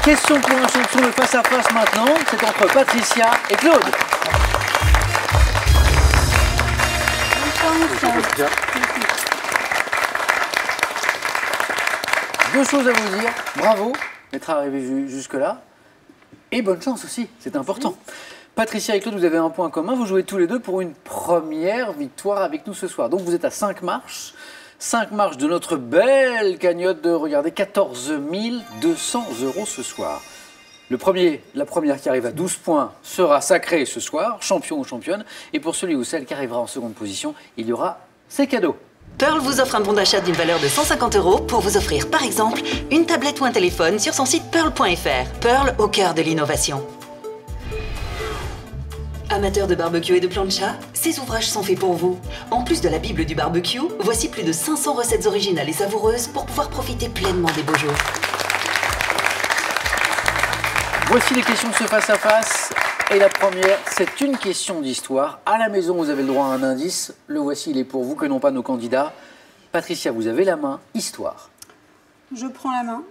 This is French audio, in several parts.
Question pour un champion, le face-à-face maintenant. C'est entre Patricia et Claude. Deux choses à vous dire. Bravo d'être arrivé jusque-là. Et bonne chance aussi, c'est important. Patricia et Claude, vous avez un point commun. Vous jouez tous les deux pour une première victoire avec nous ce soir. Donc vous êtes à 5 marches. 5 marches de notre belle cagnotte de, regardez, 14 200 € ce soir. La première qui arrive à 12 points sera sacrée ce soir, champion ou championne. Et pour celui ou celle qui arrivera en seconde position, il y aura ses cadeaux. Pearl vous offre un bon d'achat d'une valeur de 150 € pour vous offrir, par exemple, une tablette ou un téléphone sur son site pearl.fr. Pearl au cœur de l'innovation. Amateurs de barbecue et de plancha, ces ouvrages sont faits pour vous. En plus de la Bible du barbecue, voici plus de 500 recettes originales et savoureuses pour pouvoir profiter pleinement des beaux jours. Voici les questions de ce face-à-face. Et la première, c'est une question d'histoire. À la maison, vous avez le droit à un indice. Le voici, il est pour vous, que n'ont pas nos candidats. Patricia, vous avez la main. Histoire. Je prends la main.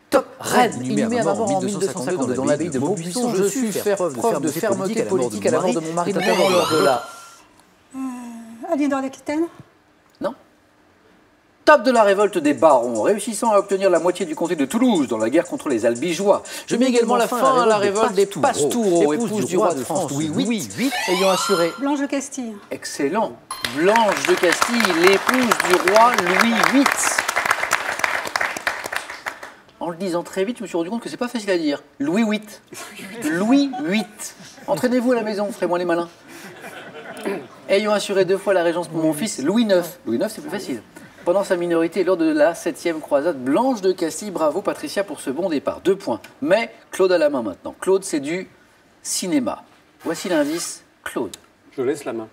Top. Rennes, inhumé à ma mort en 1252 dans l'abbaye de Maubuisson. Je suis faire preuve de fermeté politique à la mort de mon mari, notamment lors de la... Aliénor d'Aquitaine. Non. Top de la révolte des barons, réussissant à obtenir la moitié du comté de Toulouse dans la guerre contre les Albigeois. Je mets également la fin à la révolte des Pastoureaux, épouse du roi de France Louis VIII, ayant assuré... Blanche de Castille. Excellent. Blanche de Castille, l'épouse du roi Louis VIII. En le disant très vite, je me suis rendu compte que c'est pas facile à dire. Louis VIII. Louis VIII. Entraînez-vous à la maison, ferez-moi les malins. Ayant assuré 2 fois la régence pour mon fils Louis IX. Louis IX, c'est plus facile. Pendant sa minorité lors de la 7e croisade, Blanche de Castille. Bravo Patricia pour ce bon départ. 2 points. Mais Claude a la main maintenant. Claude, c'est du cinéma. Voici l'indice. Claude. Je laisse la main.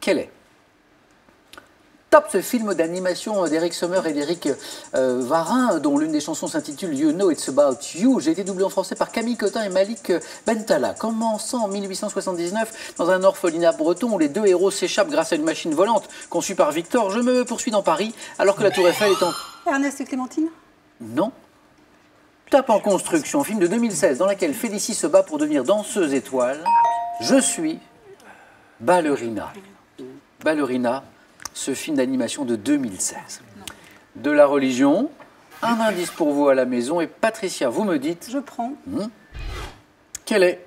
Quel est? Top, ce film d'animation d'Eric Sommer et d'Éric Varin, dont l'une des chansons s'intitule You Know It's About You. J'ai été doublé en français par Camille Cotin et Malik Bentala. Commençant en 1879 dans un orphelinat breton où les 2 héros s'échappent grâce à une machine volante conçue par Victor, je me poursuis dans Paris alors que la Tour Eiffel est en... Ernest et Clémentine. Non. Top en construction, film de 2016 dans lequel Félicie se bat pour devenir danseuse étoile. Je suis ballerina. Ballerina. Ce film d'animation de 2016. De la religion, un indice pour vous à la maison. Et Patricia, vous me dites... Je prends. Quel est?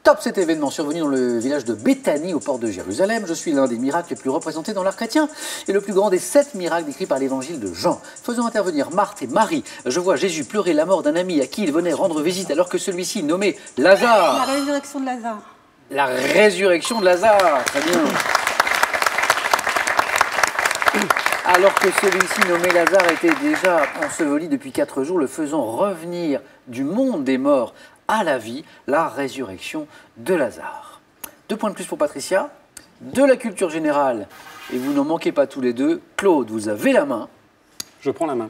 Top, cet événement survenu dans le village de Béthanie, au port de Jérusalem. Je suis l'un des miracles les plus représentés dans l'art chrétien et le plus grand des 7 miracles décrits par l'évangile de Jean. Faisant intervenir Marthe et Marie, je vois Jésus pleurer la mort d'un ami à qui il venait rendre visite alors que celui-ci, nommé Lazare... La résurrection de Lazare. La résurrection de Lazare, très bien. Alors que celui-ci, nommé Lazare, était déjà enseveli depuis 4 jours, le faisant revenir du monde des morts à la vie, la résurrection de Lazare. 2 points de plus pour Patricia, de la culture générale, et vous n'en manquez pas tous les deux. Claude, vous avez la main. Je prends la main.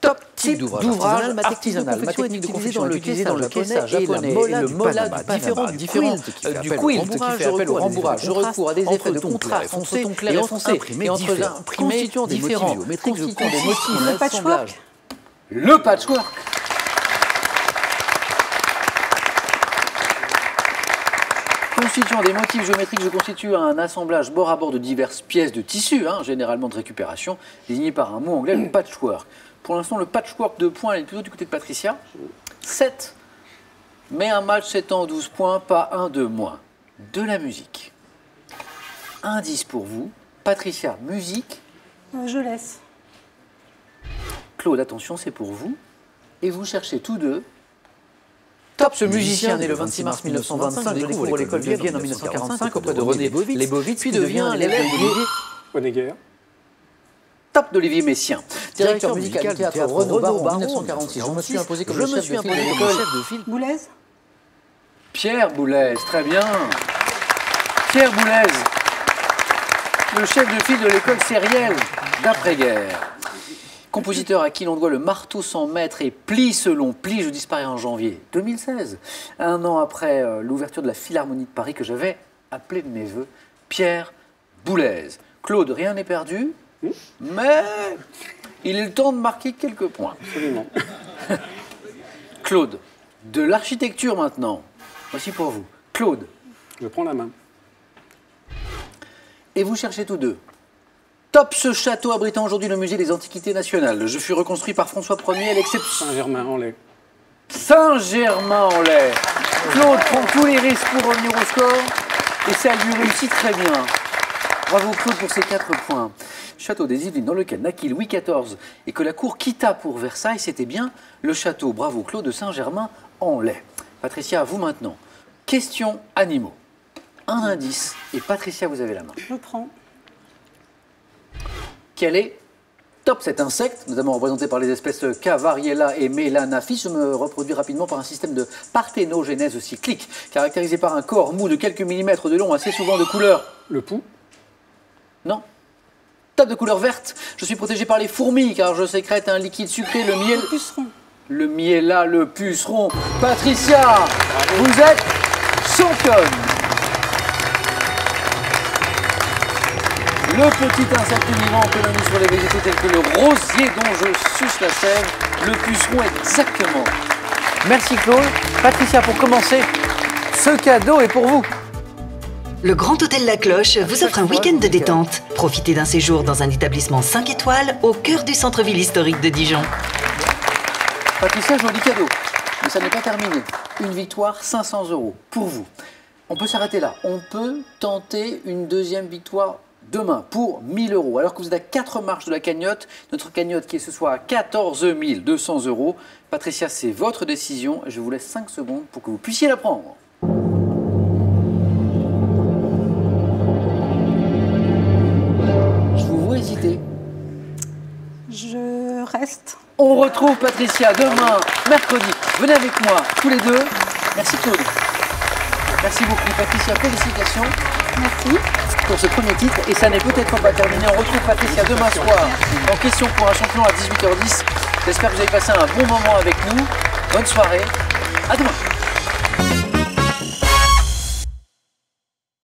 Top type d'ouvrage artisanal, ma technique de confection utilisée dans le caissage japonais et le mola du quilt qui fait appel au rembourrage. Je recours à des effets de contraste entre ton clair et foncé et entre imprimés constituant différents géométriques de des motifs. Le patchwork. Le patchwork. Constituant des motifs géométriques, je constitue un assemblage bord à bord de diverses pièces de tissu, généralement de récupération, désigné par un mot anglais, le patchwork. Pour l'instant, le patchwork de points est plutôt du côté de Patricia. 7. Mais un match 7 ans 12 points, pas un de moins. De la musique. Indice pour vous. Patricia, musique. Je laisse. Claude, attention, c'est pour vous. Et vous cherchez tous deux. Top, ce musicien né le 26 mars 1925 découvre l'école de Vienne en 1945 auprès de René Leibovitz, puis devient l'élève d'Olivier Honegger. Top d'Olivier Messiaen, directeur musical du théâtre Renaud Baron en 1946. Je me suis imposé comme le chef de file. Boulez. Pierre Boulez, très bien. Pierre Boulez, le chef de file de l'école sérielle d'après-guerre. Compositeur à qui l'on doit le marteau sans maître et pli selon pli, je disparais en janvier 2016, un an après l'ouverture de la Philharmonie de Paris que j'avais appelé de mes voeux, Pierre Boulez. Claude, rien n'est perdu. Mais il est le temps de marquer quelques points. Absolument. Claude, de l'architecture maintenant. Voici pour vous. Claude, Je prends la main. et vous cherchez tous deux. Top, ce château abritant aujourd'hui le musée des Antiquités nationales. Je fus reconstruit par François Ier à l'exception. Saint-Germain-en-Laye. Saint-Germain-en-Laye. Claude prend tous les risques pour revenir au score et ça lui réussit très bien. Bravo Claude pour ces 4 points. Château des Yvelines dans lequel naquit Louis XIV et que la cour quitta pour Versailles, c'était bien le château, bravo Claude, de Saint-Germain-en-Laye. Patricia, à vous maintenant. Question animaux. Un indice et Patricia, vous avez la main. Je prends. Quel est top cet insecte, notamment représenté par les espèces Cavariella et Melanaphis, se me reproduit rapidement par un système de parthénogénèse cyclique, caractérisé par un corps mou de quelques millimètres de long, assez souvent de couleur. Le pouls. Non. Top de couleur verte. Je suis protégé par les fourmis, car je sécrète un liquide sucré, le miel. Le puceron. Le miella, le puceron. Patricia, vous êtes championne. Le petit insecte vivant que l'on met sur les végétaux tels que le rosier dont je suce la sève, le puceron exactement. Merci Claude. Patricia, pour commencer, ce cadeau est pour vous. Le Grand Hôtel La Cloche vous offre un week-end de détente. Profitez d'un séjour dans un établissement 5 étoiles au cœur du centre-ville historique de Dijon. Patricia, joli cadeau. Mais ça n'est pas terminé. Une victoire, 500 € pour vous. On peut s'arrêter là. On peut tenter une deuxième victoire demain pour 1000 €. Alors que vous êtes à 4 marches de la cagnotte, notre cagnotte qui est ce soir à 14 200 €. Patricia, c'est votre décision. Je vous laisse 5 secondes pour que vous puissiez la prendre. Je vous vois hésiter. Je reste. On retrouve Patricia demain, mercredi. Venez avec moi, tous les deux. Merci Claude. Merci beaucoup Patricia, félicitations. Merci. Pour ce premier titre. Et ça n'est peut-être pas terminé. On retrouve Patricia demain soir en question pour un champion à 18h10. J'espère que vous avez passé un bon moment avec nous. Bonne soirée. À demain.